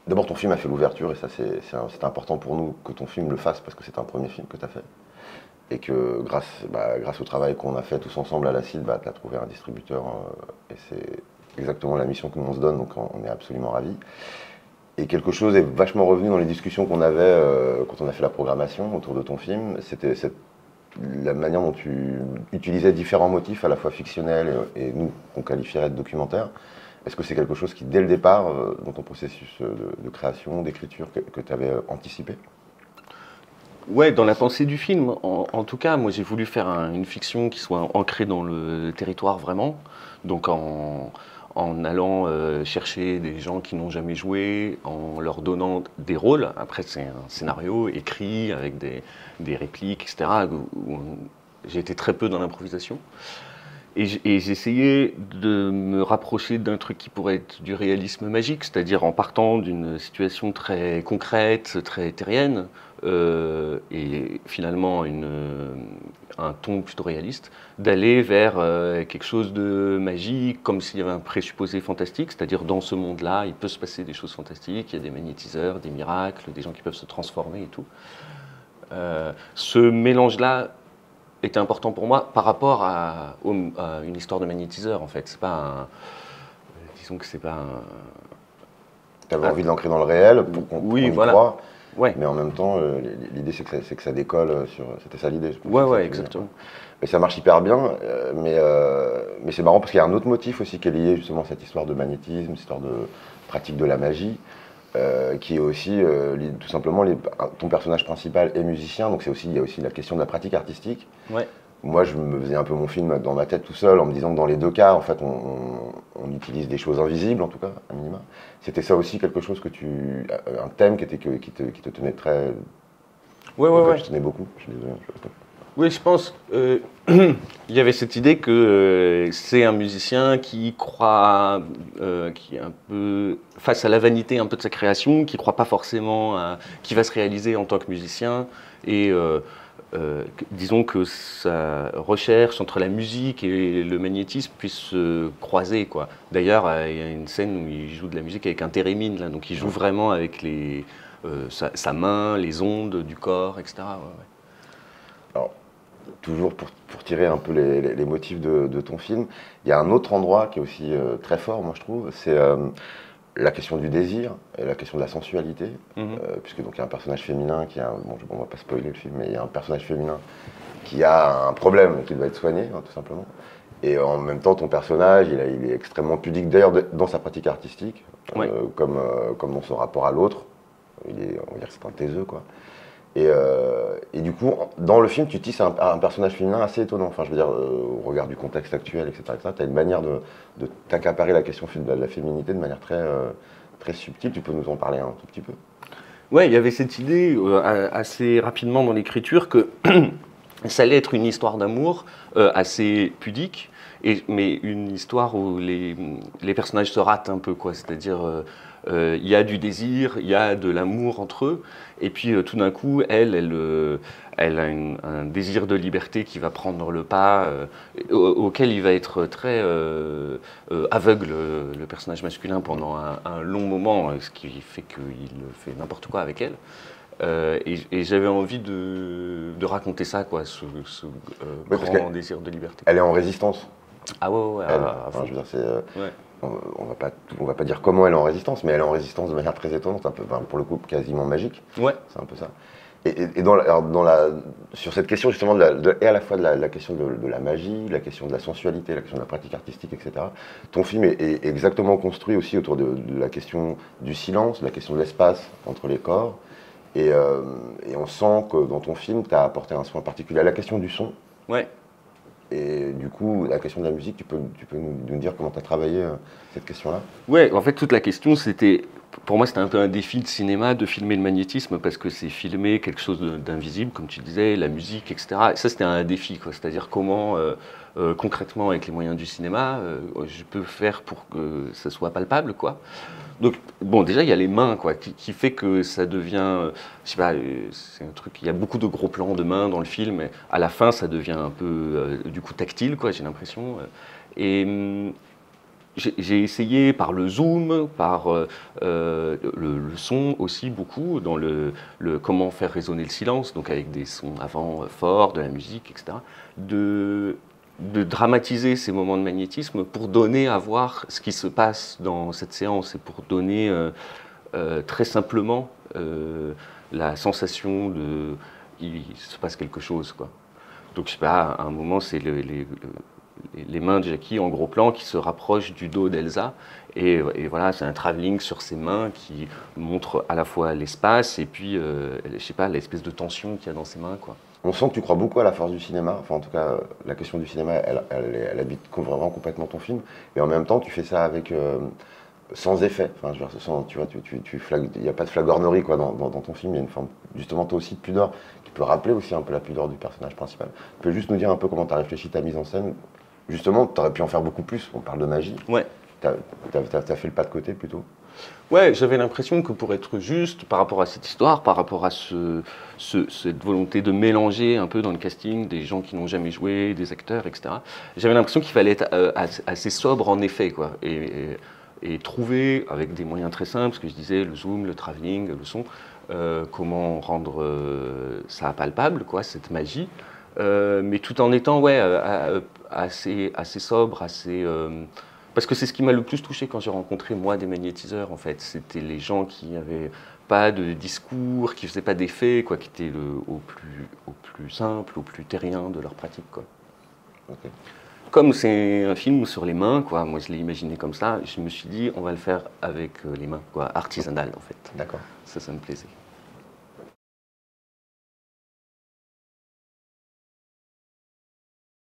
D'abord, ton film a fait l'ouverture, et ça, c'est important pour nous que ton film le fasse, parce que c'est un premier film que tu as fait. Et que grâce au travail qu'on a fait tous ensemble à la CID, tu as trouvé un distributeur, et c'est exactement la mission que nous on se donne, donc on est absolument ravis. Et quelque chose est vachement revenu dans les discussions qu'on avait quand on a fait la programmation autour de ton film, c'était la manière dont tu utilisais différents motifs, à la fois fictionnels et nous, qu'on qualifierait de documentaires. Est-ce que c'est quelque chose qui, dès le départ, dans ton processus de création, d'écriture, que tu avais anticipé? Ouais, dans la pensée du film, en tout cas, moi j'ai voulu faire une fiction qui soit ancrée dans le territoire vraiment, donc en allant chercher des gens qui n'ont jamais joué, en leur donnant des rôles. Après, c'est un scénario écrit avec des répliques, etc. Où j'ai été très peu dans l'improvisation. Et j'essayais de me rapprocher d'un truc qui pourrait être du réalisme magique, c'est-à-dire en partant d'une situation très concrète, très terrienne, et finalement un ton plutôt réaliste, d'aller vers quelque chose de magique, comme s'il y avait un présupposé fantastique, c'est-à-dire dans ce monde-là, il peut se passer des choses fantastiques, il y a des magnétiseurs, des miracles, des gens qui peuvent se transformer et tout. Ce mélange-là était important pour moi par rapport à une histoire de magnétiseur, en fait. C'est pas un, disons que c'est pas Tu avais envie de l'ancrer dans le réel pour qu'on oui, y voilà. croit, Ouais, mais en même temps, l'idée c'est que ça décolle sur. C'était ça l'idée, je pense. ouais, C'est ça que ouais, tu veux dire, quoi. exactement. Et ça marche hyper bien, mais c'est marrant parce qu'il y a un autre motif aussi qui est lié justement à cette histoire de magnétisme, cette histoire de pratique de la magie, qui est aussi tout simplement ton personnage principal est musicien, donc il y a aussi la question de la pratique artistique. Ouais. Moi, je me faisais un peu mon film dans ma tête tout seul en me disant que dans les deux cas, en fait, on utilise des choses invisibles, en tout cas, à minima. C'était ça aussi quelque chose un thème qui te tenait Ouais, ouais, auquel ouais. tu tenais beaucoup. Je suis désolé. Oui, je pense. Il y avait cette idée que c'est un musicien qui croit, qui est un peu face à la vanité un peu de sa création, qui croit pas forcément qui va se réaliser en tant que musicien, et disons que sa recherche entre la musique et le magnétisme puisse se croiser, quoi. D'ailleurs, il y a une scène où il joue de la musique avec un thérémine, là, donc il joue vraiment avec sa main, les ondes du corps, etc. Ouais, ouais. Alors, toujours pour tirer un peu les motifs de ton film, il y a un autre endroit qui est aussi très fort, moi je trouve, c'est la question du désir et la question de la sensualité, Mhm. puisque donc il y a un personnage féminin on va pas spoiler le film, mais il y a un personnage féminin qui a un problème qui doit être soigné, hein, tout simplement. Et en même temps, ton personnage, il est extrêmement pudique, d'ailleurs dans sa pratique artistique, Ouais. comme dans son rapport à l'autre. On va dire que c'est un taiseux, quoi. Et du coup, dans le film, tu tisses un personnage féminin assez étonnant. Enfin, je veux dire, au regard du contexte actuel, etc., tu as une manière de t'accaparer la question de la féminité de manière très subtile. Tu peux nous en parler un tout petit peu? Ouais, il y avait cette idée assez rapidement dans l'écriture que ça allait être une histoire d'amour assez pudique, mais une histoire où les personnages se ratent un peu, quoi. C'est-à-dire, il y a du désir, il y a de l'amour entre eux, et puis tout d'un coup, elle a un désir de liberté qui va prendre le pas, auquel il va être très aveugle, le personnage masculin, pendant un long moment, ce qui fait qu'il fait n'importe quoi avec elle. Et j'avais envie de raconter ça, quoi, Oui, parce grand désir de liberté. qu'elle est en résistance, Ah ouais, ouais, ouais, elle. à Enfin, fond. je veux dire, Ouais. on va pas dire comment elle est en résistance, mais elle est en résistance de manière très étonnante, un peu, enfin, pour le coup, quasiment magique. Ouais. C'est un peu ça. Et sur cette question justement et à la fois de la question de la magie, la question de la sensualité, la question de la pratique artistique, etc. Ton film est exactement construit aussi autour de la question du silence, de la question de l'espace entre les corps. Et on sent que dans ton film, tu as apporté un soin particulier à la question du son. Ouais. Et du coup, la question de la musique, tu peux nous dire comment tu as travaillé cette question-là? Ouais, en fait, toute la question, pour moi, c'était un peu un défi de cinéma de filmer le magnétisme parce que c'est filmer quelque chose d'invisible, comme tu disais, la musique, etc. Et ça, c'était un défi, quoi. C'est-à-dire comment, concrètement, avec les moyens du cinéma, je peux faire pour que ça soit palpable, quoi. Donc, bon, déjà, il y a les mains, quoi, qui fait que ça devient, je sais pas, c'est un truc, il y a beaucoup de gros plans de mains dans le film, et à la fin, ça devient un peu, du coup, tactile, quoi, j'ai l'impression. Et, j'ai essayé par le zoom, par le son aussi beaucoup, dans comment faire résonner le silence, donc avec des sons avant forts, de la musique, etc. De dramatiser ces moments de magnétisme pour donner à voir ce qui se passe dans cette séance et pour donner très simplement la sensation de il se passe quelque chose, quoi. Donc je sais pas, à un moment c'est les mains de Jackie en gros plan qui se rapprochent du dos d'Elsa et voilà, c'est un travelling sur ses mains qui montre à la fois l'espace et puis je sais pas, l'espèce de tension qu'il y a dans ses mains, quoi. On sent que tu crois beaucoup à la force du cinéma. Enfin, en tout cas, la question du cinéma, elle habite vraiment complètement ton film. Et en même temps, tu fais ça avec sans effet. Enfin, je veux dire, tu vois, il n'y a pas de flagornerie quoi, dans ton film. Il y a une forme, justement, toi aussi, de pudeur qui peut rappeler aussi un peu la pudeur du personnage principal. Tu peux juste nous dire un peu comment tu as réfléchi ta mise en scène. Justement, tu aurais pu en faire beaucoup plus. On parle de magie. Ouais. Tu as fait le pas de côté plutôt. Ouais, j'avais l'impression que pour être juste par rapport à cette histoire, par rapport à cette volonté de mélanger un peu dans le casting des gens qui n'ont jamais joué, des acteurs, etc., j'avais l'impression qu'il fallait être assez sobre en effet, quoi, et trouver, avec des moyens très simples, ce que je disais, le zoom, le travelling, le son, comment rendre ça palpable, quoi, cette magie, mais tout en étant ouais, assez sobre, assez... Parce que c'est ce qui m'a le plus touché quand j'ai rencontré, moi, des magnétiseurs, en fait. C'était les gens qui n'avaient pas de discours, qui ne faisaient pas d'effets, quoi, qui étaient au plus simple, au plus terrien de leur pratique, quoi. Okay. Comme c'est un film sur les mains, quoi, moi je l'ai imaginé comme ça, je me suis dit, on va le faire avec les mains, quoi, artisanal, en fait. D'accord. Ça me plaisait.